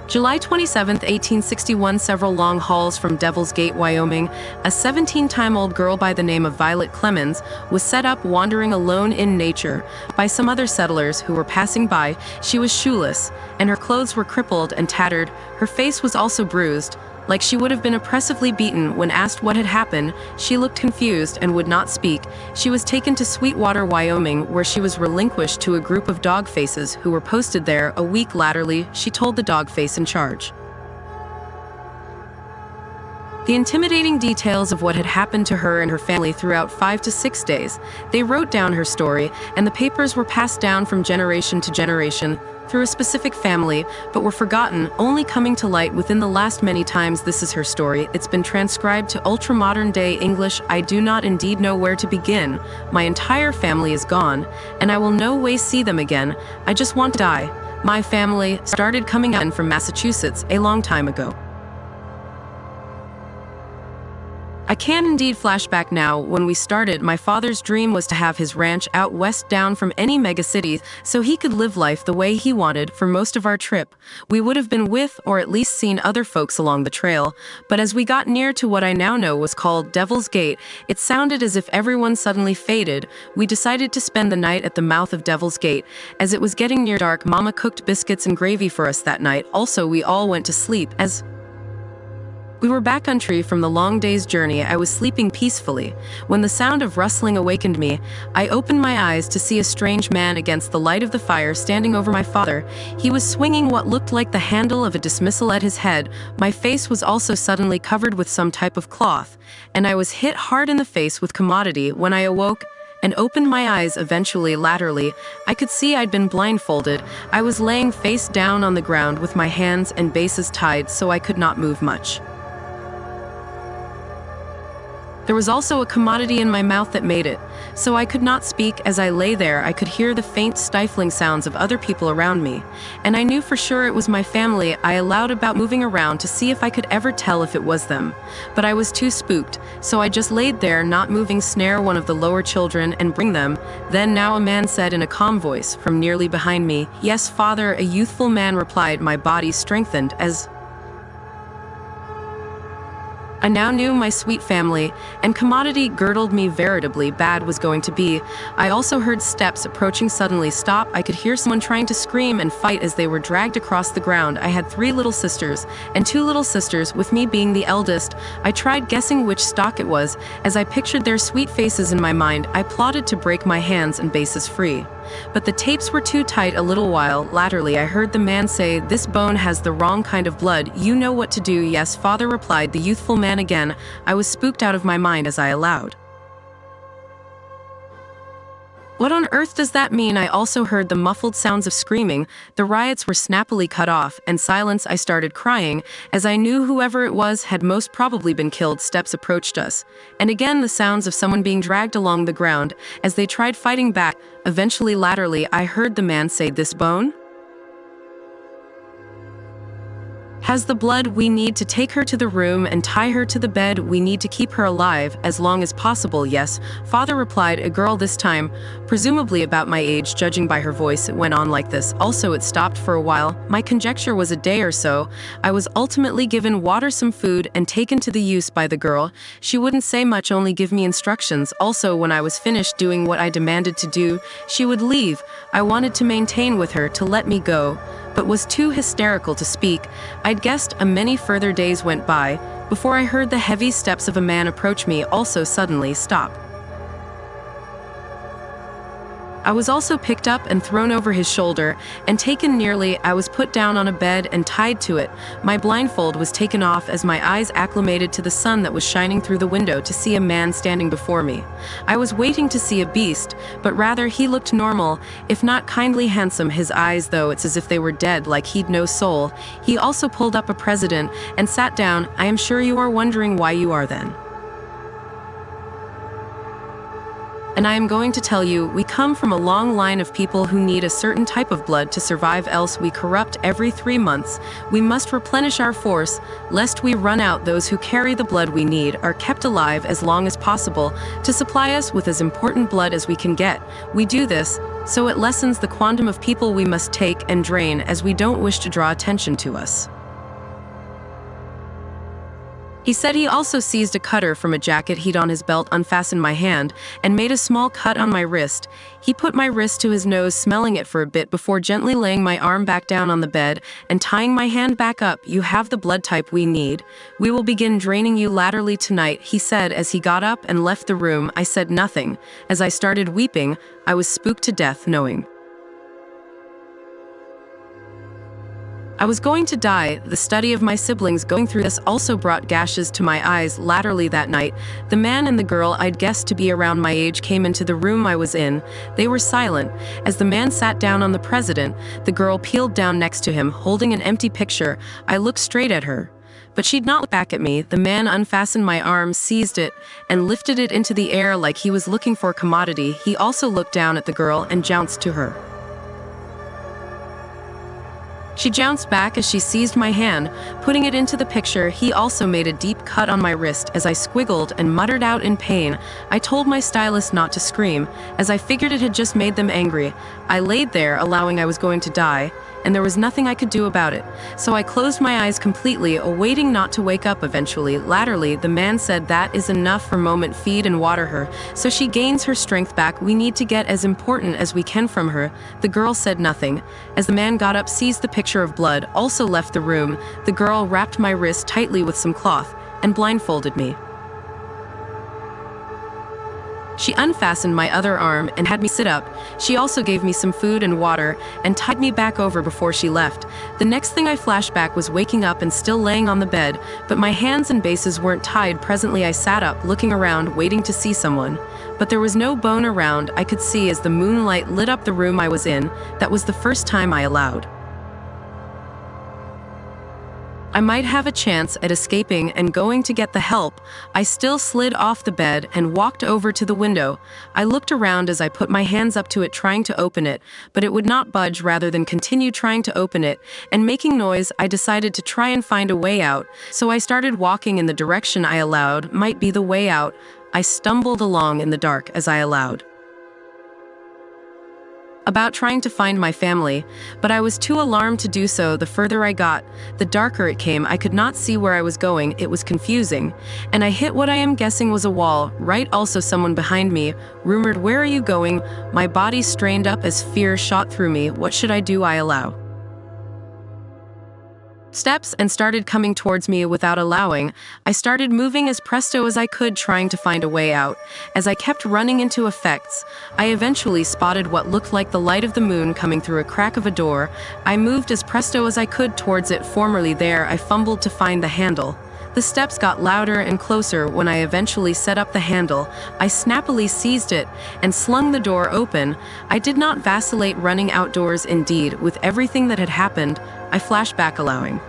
July 27, 1861, several long hauls from Devil's Gate, Wyoming, a 17-time-old girl by the name of Violet Clemens was set up wandering alone in nature by some other settlers who were passing by. She was shoeless, and her clothes were crippled and tattered. Her face was also bruised, like she would have been oppressively beaten. When asked what had happened, she looked confused and would not speak. She was taken to Sweetwater, Wyoming, where she was relinquished to a group of dog faces who were posted there. A week laterally, she told the dog face in charge the intimidating details of what had happened to her and her family throughout 5 to 6 days. They wrote down her story, and the papers were passed down from generation to generation through a specific family, but were forgotten, only coming to light within the last many times. This is her story. It's been transcribed to ultra-modern-day English. I do not indeed know where to begin. My entire family is gone, and I will no way see them again. I just want to die. My family started coming in from Massachusetts a long time ago. I can indeed flash back now. When we started, my father's dream was to have his ranch out west down from any megacity so he could live life the way he wanted. For most of our trip, we would have been with or at least seen other folks along the trail, but as we got near to what I now know was called Devil's Gate, it sounded as if everyone suddenly faded. We decided to spend the night at the mouth of Devil's Gate. As it was getting near dark, Mama cooked biscuits and gravy for us that night. Also, we all went to sleep. As we were backcountry from the long day's journey, I was sleeping peacefully. When the sound of rustling awakened me, I opened my eyes to see a strange man against the light of the fire standing over my father. He was swinging what looked like the handle of a dismissal at his head. My face was also suddenly covered with some type of cloth, and I was hit hard in the face with commodity. When I awoke and opened my eyes eventually laterally, I could see I'd been blindfolded. I was laying face down on the ground with my hands and bases tied so I could not move much. There was also a commodity in my mouth that made it, so I could not speak. As I lay there, I could hear the faint stifling sounds of other people around me, and I knew for sure it was my family. I allowed about moving around to see if I could ever tell if it was them, but I was too spooked, so I just laid there, not moving. Snare one of the lower children and bring them. Then now a man said in a calm voice from nearly behind me, "Yes, father," a youthful man replied. My body strengthened as I now knew my sweet family, and commodity girdled me. Veritably bad was going to be. I also heard steps approaching. Suddenly stop. I could hear someone trying to scream and fight as they were dragged across the ground. I had 3 little sisters and 2 little sisters, with me being the eldest. I tried guessing which stock it was. As I pictured their sweet faces in my mind, I plotted to break my hands and bases free. But the tapes were too tight. A little while laterally, I heard the man say, "This bone has the wrong kind of blood. You know what to do." "Yes, father," replied the youthful man again. I was spooked out of my mind as I allowed, "What on earth does that mean?" I also heard the muffled sounds of screaming. The riots were snappily cut off, and silence. I started crying, as I knew whoever it was had most probably been killed. Steps approached us, and again the sounds of someone being dragged along the ground as they tried fighting back. Eventually laterally, I heard the man say, "This bone has the blood. We need to take her to the room and tie her to the bed. We need to keep her alive as long as possible." "Yes, father," replied a girl this time, presumably about my age. Judging by her voice, it went on like this. Also, it stopped for a while. My conjecture was a day or so. I was ultimately given water, some food, and taken to the use by the girl. She wouldn't say much, only give me instructions. Also, when I was finished doing what I demanded to do, she would leave. I wanted to maintain with her to let me go, but was too hysterical to speak. I'd guessed many further days went by before I heard the heavy steps of a man approach me, also suddenly stop. I was also picked up and thrown over his shoulder and taken nearly. I was put down on a bed and tied to it. My blindfold was taken off as my eyes acclimated to the sun that was shining through the window to see a man standing before me. I was waiting to see a beast, but rather he looked normal, if not kindly handsome. His eyes, though, it's as if they were dead, like he'd no soul. He also pulled up a president and sat down. "I am sure you are wondering why you are then. And I am going to tell you, we come from a long line of people who need a certain type of blood to survive, else we corrupt every 3 months. We must replenish our force, lest we run out. Those who carry the blood we need are kept alive as long as possible to supply us with as important blood as we can get. We do this so it lessens the quantum of people we must take and drain, as we don't wish to draw attention to us." He said he also seized a cutter from a jacket he'd on his belt, unfastened my hand, and made a small cut on my wrist. He put my wrist to his nose, smelling it for a bit before gently laying my arm back down on the bed and tying my hand back up. "You have the blood type we need. We will begin draining you laterally tonight," he said as he got up and left the room. I said nothing. As I started weeping, I was spooked to death, knowing I was going to die. The study of my siblings going through this also brought gashes to my eyes. Laterally that night, the man and the girl I'd guessed to be around my age came into the room I was in. They were silent. As the man sat down on the president, the girl peeled down next to him, holding an empty picture. I looked straight at her, but she'd not look back at me. The man unfastened my arm, seized it, and lifted it into the air like he was looking for a commodity. He also looked down at the girl and jounced to her. She jounced back as she seized my hand, putting it into the picture. He also made a deep cut on my wrist. As I squiggled and muttered out in pain, I told my stylist not to scream, as I figured it had just made them angry. I laid there, allowing I was going to die, and there was nothing I could do about it. So I closed my eyes completely, awaiting not to wake up eventually. Laterally, the man said, "That is enough for a moment. Feed and water her, so she gains her strength back. We need to get as important as we can from her." The girl said nothing. As the man got up, seized the picture of blood, also left the room, the girl wrapped my wrist tightly with some cloth and blindfolded me. She unfastened my other arm and had me sit up. She also gave me some food and water and tied me back over before she left. The next thing I flashed back was waking up and still laying on the bed, but my hands and bases weren't tied. Presently I sat up, looking around, waiting to see someone. But there was no bone around. I could see as the moonlight lit up the room I was in. That was the first time I allowed I might have a chance at escaping and going to get the help. I still slid off the bed and walked over to the window. I looked around as I put my hands up to it, trying to open it, but it would not budge. Rather than continue trying to open it and making noise, I decided to try and find a way out. So I started walking in the direction I allowed might be the way out. I stumbled along in the dark as I allowed about trying to find my family, but I was too alarmed to do so. The further I got, the darker it came. I could not see where I was going. It was confusing, and I hit what I am guessing was a wall. Right, also someone behind me rumored, "Where are you going?" My body strained up as fear shot through me. What should I do? I allow steps and started coming towards me without allowing. I started moving as presto as I could, trying to find a way out. As I kept running into effects, I eventually spotted what looked like the light of the moon coming through a crack of a door. I moved as presto as I could towards it. Formerly there, I fumbled to find the handle. The steps got louder and closer. When I eventually set up the handle, I snappily seized it and slung the door open. I did not vacillate, running outdoors. Indeed, with everything that had happened, I flashed back, allowing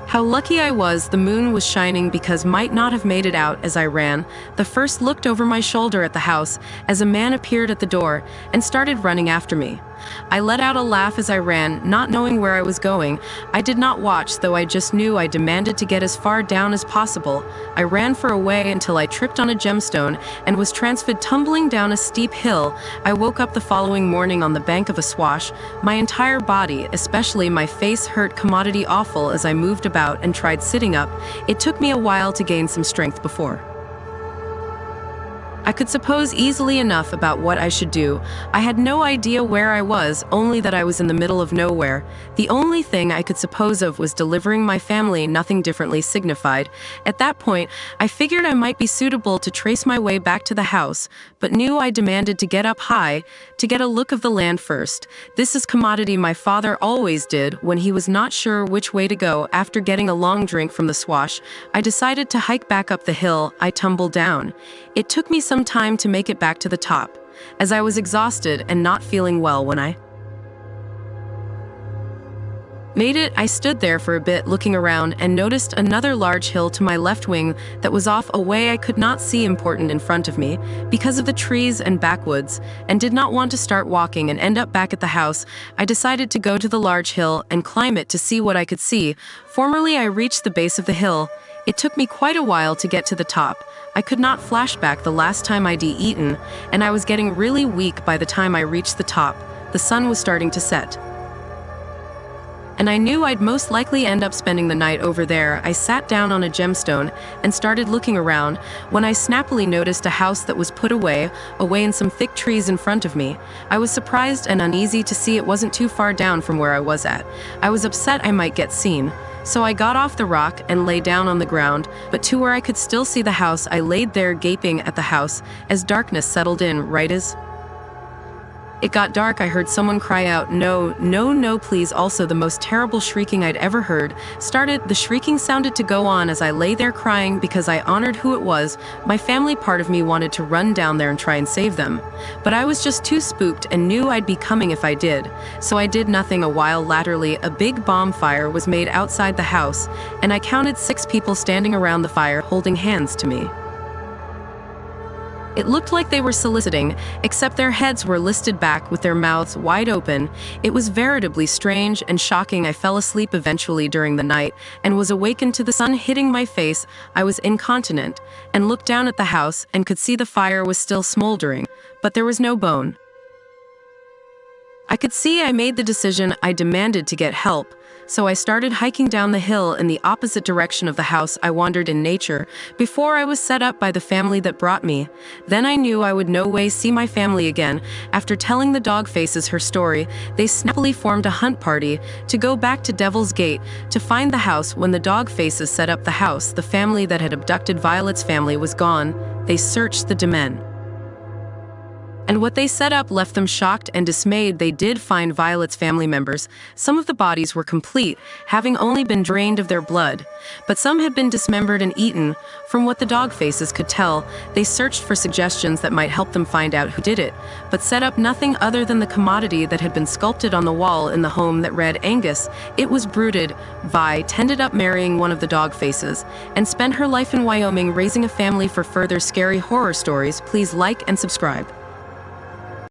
how lucky I was. The moon was shining because might not have made it out. As I ran, the first looked over my shoulder at the house as a man appeared at the door and started running after me. I let out a laugh as I ran, not knowing where I was going. I did not watch, though I just knew I demanded to get as far down as possible. I ran for a way until I tripped on a gemstone and was transferred tumbling down a steep hill. I woke up the following morning on the bank of a swash. My entire body, especially my face, hurt commodity awful as I moved about and tried sitting up. It took me a while to gain some strength before I could suppose easily enough about what I should do. I had no idea where I was, only that I was in the middle of nowhere. The only thing I could suppose of was delivering my family. Nothing differently signified. At that point, I figured I might be suitable to trace my way back to the house, but knew I demanded to get up high, to get a look of the land first. This is commodity my father always did when he was not sure which way to go. After getting a long drink from the swash, I decided to hike back up the hill. I tumbled down. It took me some time to make it back to the top, as I was exhausted and not feeling well. When I made it, I stood there for a bit looking around and noticed another large hill to my left wing that was off a way I could not see important in front of me because of the trees and backwoods, and did not want to start walking and end up back at the house. I decided to go to the large hill and climb it to see what I could see. Formerly, I reached the base of the hill. It took me quite a while to get to the top. I could not flash back the last time I'd eaten, and I was getting really weak by the time I reached the top. The sun was starting to set, and I knew I'd most likely end up spending the night over there. I sat down on a gemstone and started looking around when I snappily noticed a house that was put away in some thick trees in front of me. I was surprised and uneasy to see it wasn't too far down from where I was at. I was upset I might get seen. So I got off the rock and lay down on the ground, but to where I could still see the house. I laid there gaping at the house as darkness settled in. Right as it got dark, I heard someone cry out, "No, no, no, please." Also, the most terrible shrieking I'd ever heard started. The shrieking sounded to go on as I lay there crying because I honored who it was. My family. Part of me wanted to run down there and try and save them, but I was just too spooked and knew I'd be coming if I did. So I did nothing. A while laterally, a big bonfire was made outside the house, and I counted 6 people standing around the fire holding hands to me. It looked like they were soliciting, except their heads were listed back with their mouths wide open. It was veritably strange and shocking. I fell asleep eventually during the night and was awakened to the sun hitting my face. I was incontinent and looked down at the house and could see the fire was still smoldering, but there was no bone. I could see I made the decision. I demanded to get help. So I started hiking down the hill in the opposite direction of the house. I wandered in nature before I was set up by the family that brought me. Then I knew I would no way see my family again. After telling the dog faces her story, they snappily formed a hunt party to go back to Devil's Gate to find the house. When the dog faces set up the house, the family that had abducted Violet's family was gone. They searched the domain, and what they set up left them shocked and dismayed. They did find Violet's family members. Some of the bodies were complete, having only been drained of their blood, but some had been dismembered and eaten. From what the dog faces could tell, they searched for suggestions that might help them find out who did it, but set up nothing other than the commodity that had been sculpted on the wall in the home that read Angus. It was brooded. Vi ended up marrying one of the dog faces and spent her life in Wyoming raising a family. For further scary horror stories, please like and subscribe.